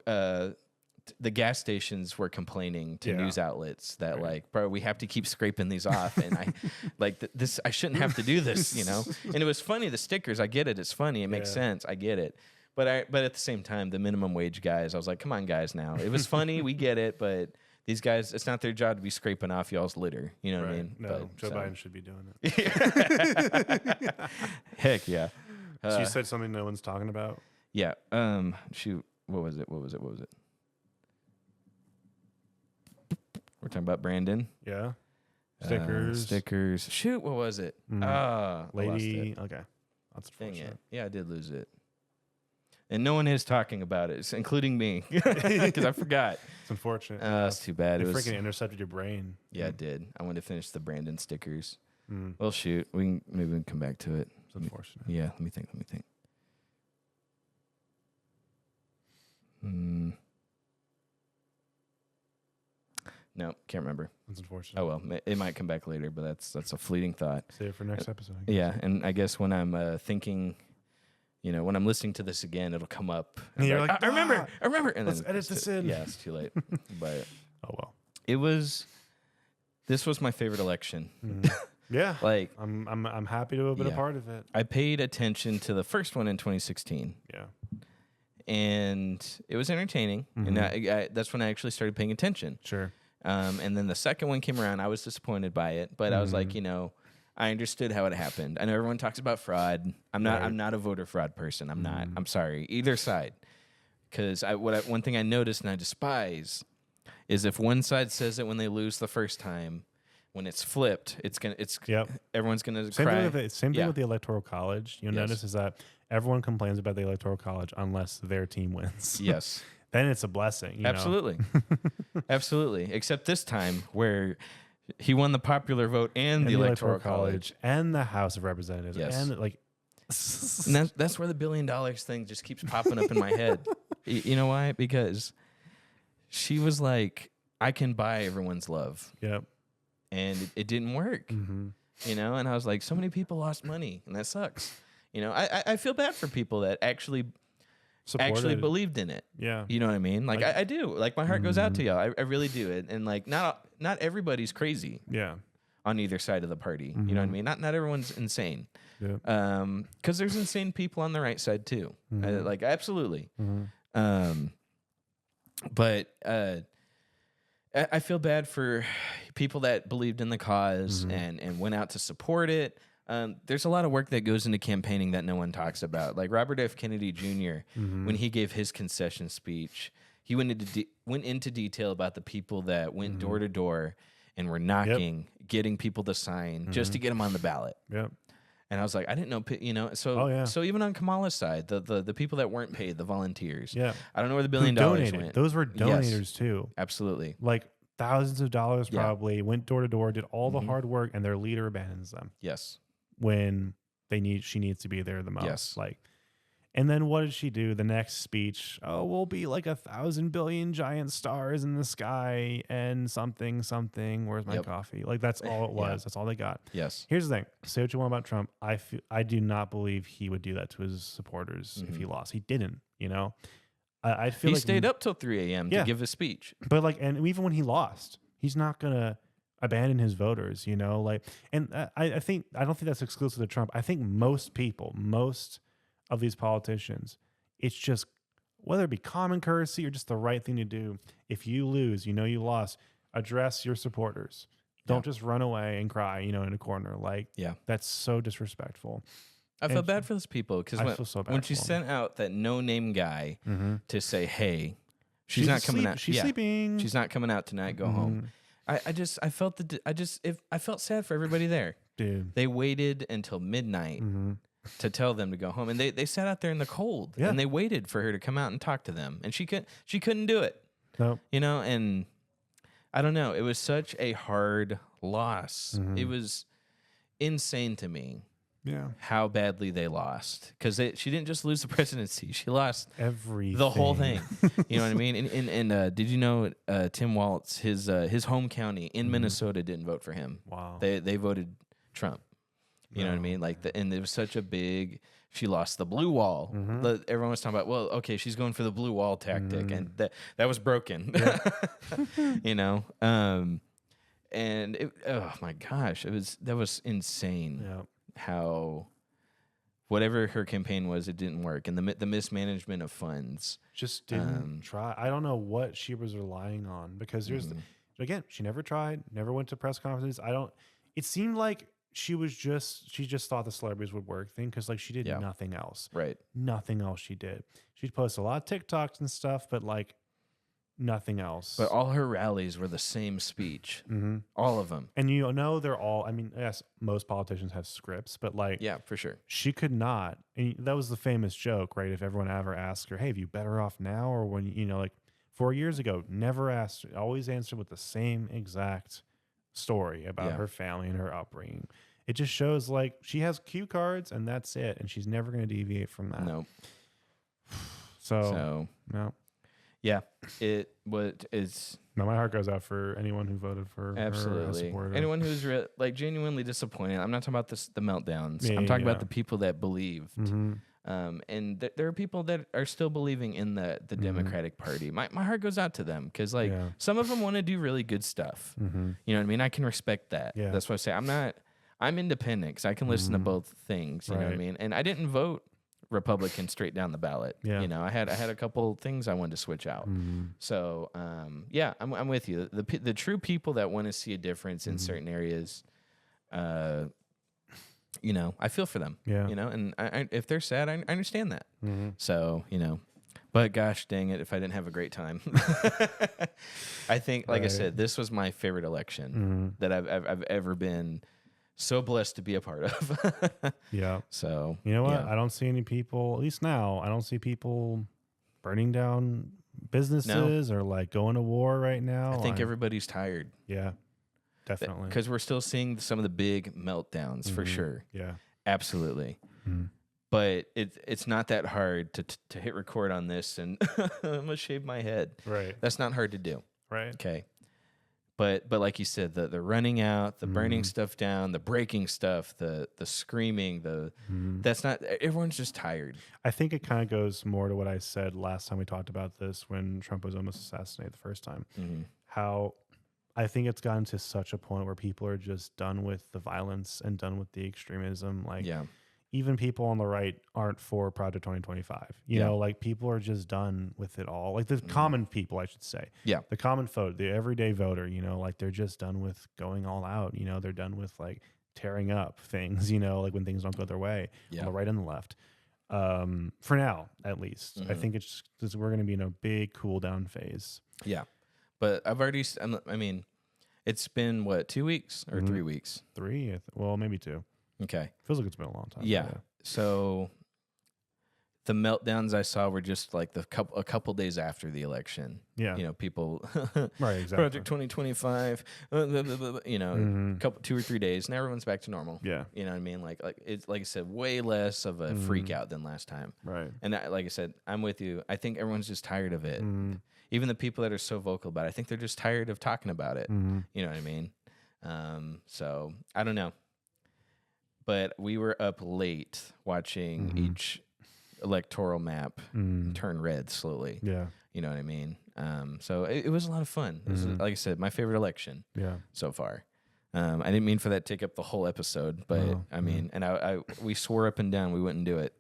the gas stations were complaining to news outlets that like, bro, we have to keep scraping these off, and I like this. I shouldn't have to do this, And it was funny. The stickers, I get it. It's funny. It makes sense. I get it. But at the same time, the minimum wage guys, I was like, come on, guys. Now it was funny. We get it, but these guys, it's not their job to be scraping off y'all's litter. You know what I mean? No, Joe Biden should be doing it. Heck yeah. So you said something no one's talking about? Yeah. Shoot. What was it? We're talking about Brandon. Yeah. Stickers. Shoot. What was it? Lady. Okay. That's Dang unfortunate. it. Yeah, I did lose it. And no one is talking about it, including me, because I forgot. It's unfortunate. It's too bad. It was freaking intercepted your brain. Yeah, it did. I wanted to finish the Brandon stickers. Well, shoot. Maybe we can come back to it. It's unfortunate. Yeah, let me think. No, can't remember. That's unfortunate. Oh well, it might come back later, but that's a fleeting thought. Save it for next episode. Yeah, and I guess when I'm thinking, when I'm listening to this again, it'll come up. And you're like, I remember, and let's then edit this in. Yeah, it's too late. But oh well, this was my favorite election. Yeah, like I'm happy to have been a part of it. I paid attention to the first one in 2016. Yeah. And it was entertaining, and that's when I actually started paying attention. Sure. And then the second one came around. I was disappointed by it, but I was like, I understood how it happened. I know everyone talks about fraud. I'm not a voter fraud person. I'm not. I'm sorry, either side. Because one thing I noticed and I despise is if one side says it when they lose the first time, when it's flipped, everyone's gonna cry. Same thing with the Electoral College. You'll notice is that everyone complains about the Electoral College unless their team wins. Yes. Then it's a blessing. Absolutely. Absolutely. Except this time where he won the popular vote and the Electoral College. And the House of Representatives. Yes. And and that's where the $1 billion thing just keeps popping up in my head. You know why? Because she was like, I can buy everyone's love. Yep. And it didn't work. And I was like, so many people lost money, and that sucks. I feel bad for people that actually believed in it. Yeah. You know what I mean? Like I do. Like my heart goes out to y'all. I really do it. And like not everybody's crazy. Yeah. on either side of the party. You know what I mean? Not everyone's insane. Yeah. Because there's insane people on the right side too. Like absolutely. But I feel bad for people that believed in the cause and went out to support it. There's a lot of work that goes into campaigning that no one talks about. Like Robert F. Kennedy Jr., when he gave his concession speech, he went into detail about the people that went door to door and were knocking, getting people to sign just to get them on the ballot. Yep. And I was like, I didn't know, so so even on Kamala's side, the people that weren't paid, the volunteers. Yeah. I don't know where the $1 billion went. Those were donators too. Absolutely. Like thousands of dollars probably, went door to door, did all the hard work, and their leader abandons them. Yes. When she needs to be there the most. Yes. Like, and then what did she do? The next speech, we'll be like 1,000 billion giant stars in the sky and something. Where's my coffee? Like that's all it was. That's all they got. Yes. Here's the thing. Say what you want about Trump. I do not believe he would do that to his supporters if he lost. He didn't. You know. I feel he like stayed up till 3 a.m. to give a speech. But like, and even when he lost, he's not gonna abandon his voters. You know, like, and I don't think that's exclusive to Trump. I think most of these politicians, it's just whether it be common courtesy or just the right thing to do. If you lose, you know you lost, address your supporters. Don't just run away and cry, you know, in a corner. Like, that's so disrespectful. I feel bad for those people because when she sent out that no-name guy to say, hey, she's not coming out. She's sleeping. She's not coming out tonight. Go home. I felt sad for everybody there. Dude. They waited until midnight to tell them to go home, and they sat out there in the cold and they waited for her to come out and talk to them, and she couldn't do it. No, you know, and I don't know. It was such a hard loss. It was insane to me. Yeah, how badly they lost, because she didn't just lose the presidency; she lost everything, the whole thing. You know what I mean? And did you know Tim Walz, his home county in Minnesota, didn't vote for him? Wow, they voted Trump. You know what I mean? Like, and it was such a big. She lost the blue wall. Everyone was talking about, well, okay, she's going for the blue wall tactic, and that was broken. You know, and oh my gosh, that was insane. Yeah. How whatever her campaign was, it didn't work, and the mismanagement of funds just didn't try. I don't know what she was relying on, because again, she never tried, never went to press conferences. It seemed like she just thought the celebrities would work thing, because like she did nothing else. Right. Nothing else she did. She'd post a lot of TikToks and stuff, but like nothing else. But all her rallies were the same speech. All of them. And you know, they're all, I mean, yes, most politicians have scripts, but like, yeah, for sure. She could not. And that was the famous joke, right? If everyone ever asked her, hey, have you better off now? Or when, you know, like 4 years ago, never asked, always answered with the same exact story about her family and her upbringing. It just shows like she has cue cards and that's it. And she's never going to deviate from that. No. So no. Yeah, it is. No, my heart goes out for anyone who voted for absolutely her. Anyone who's like genuinely disappointed. I'm not talking about the meltdowns. I'm talking about the people that believed. And there are people that are still believing in the Democratic Party. My heart goes out to them, because like some of them want to do really good stuff. You know what I mean? I can respect that. Yeah. That's why I say I'm independent, because I can listen to both things. You know what I mean? And I didn't vote Republican straight down the ballot. You know, I had a couple things I wanted to switch out. So yeah, I'm with you. The true people that want to see a difference in certain areas, you know, I feel for them. You know, and I if they're sad, I understand that. So, you know, but gosh dang it, if I didn't have a great time. I think, like I said, this was my favorite election that I've ever been so blessed to be a part of. Yeah. So, you know what? I don't see any people, at least now, I don't see people burning down businesses or like going to war right now. I think everybody's tired. Yeah, definitely. Because we're still seeing some of the big meltdowns for sure. Yeah. Absolutely. But it's not that hard to hit record on this and I'm going to shave my head. Right. That's not hard to do. Right. Okay. But like you said, the running out, the burning stuff down, the breaking stuff, the screaming, that's not, everyone's just tired. I think it kind of goes more to what I said last time we talked about this, when Trump was almost assassinated the first time. How I think it's gotten to such a point where people are just done with the violence and done with the extremism. Like, Yeah. even people on the right aren't for Project 2025. You Yeah. know, like people are just done with it all. Like the common people, I should say. Yeah. The common vote, the everyday voter, you know, like they're just done with going all out. You know, they're done with like tearing up things, you know, like when things don't go their way on the right and the left. For now, at least. I think it's just, we're going to be in a big cool down phase. Yeah. But I've already, I mean, it's been what, 2 weeks or 3 weeks? 3, well, maybe 2. Okay. Feels like it's been a long time. Yeah. So the meltdowns I saw were just like a couple days after the election. Yeah. You know, people, right, exactly. Project 2025, you know, 2 or 3 days, and everyone's back to normal. Yeah. You know what I mean? Like it's like I said, way less of a freak out than last time. Right. And like I said, I'm with you. I think everyone's just tired of it. Even the people that are so vocal about it, I think they're just tired of talking about it. You know what I mean? So I don't know. But we were up late watching each electoral map turn red slowly. Yeah. You know what I mean? So it was a lot of fun. It was, like I said, my favorite election so far. I didn't mean for that to take up the whole episode, but I mean, and we swore up and down we wouldn't do it.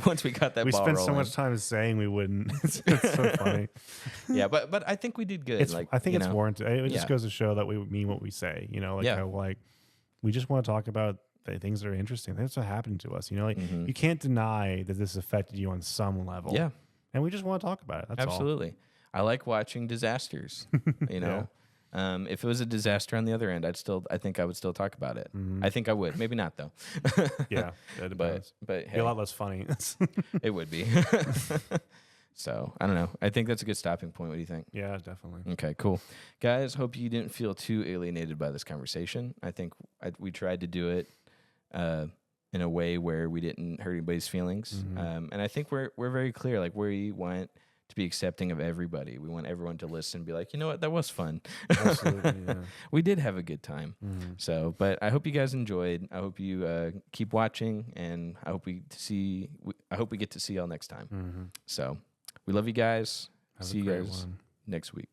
Once we got that we ball spent rolling. so much time saying we wouldn't. It's so funny. Yeah, but I think we did good. I think it's warranted. It just Yeah. goes to show that we mean what we say. You know, like how like we just want to talk about the things that are interesting. That's what happened to us. You know, like you can't deny that this affected you on some level. Yeah, and we just want to talk about it. That's absolutely. I like watching disasters. You know. If it was a disaster on the other end, I think I would still talk about it. I think I would. Maybe not though. Yeah, but hey, hey, a lot less funny. it would be. So I don't know. I think that's a good stopping point. What do you think? Yeah, definitely. Okay, cool, guys. Hope you didn't feel too alienated by this conversation. I think we tried to do it in a way where we didn't hurt anybody's feelings, and I think we're very clear. Like we want to be accepting of everybody. We want everyone to listen and be like, you know what, that was fun. Absolutely, yeah. We did have a good time. So, but I hope you guys enjoyed. I hope you keep watching, and I hope we get to see y'all next time. So, we love you guys. See you guys next week.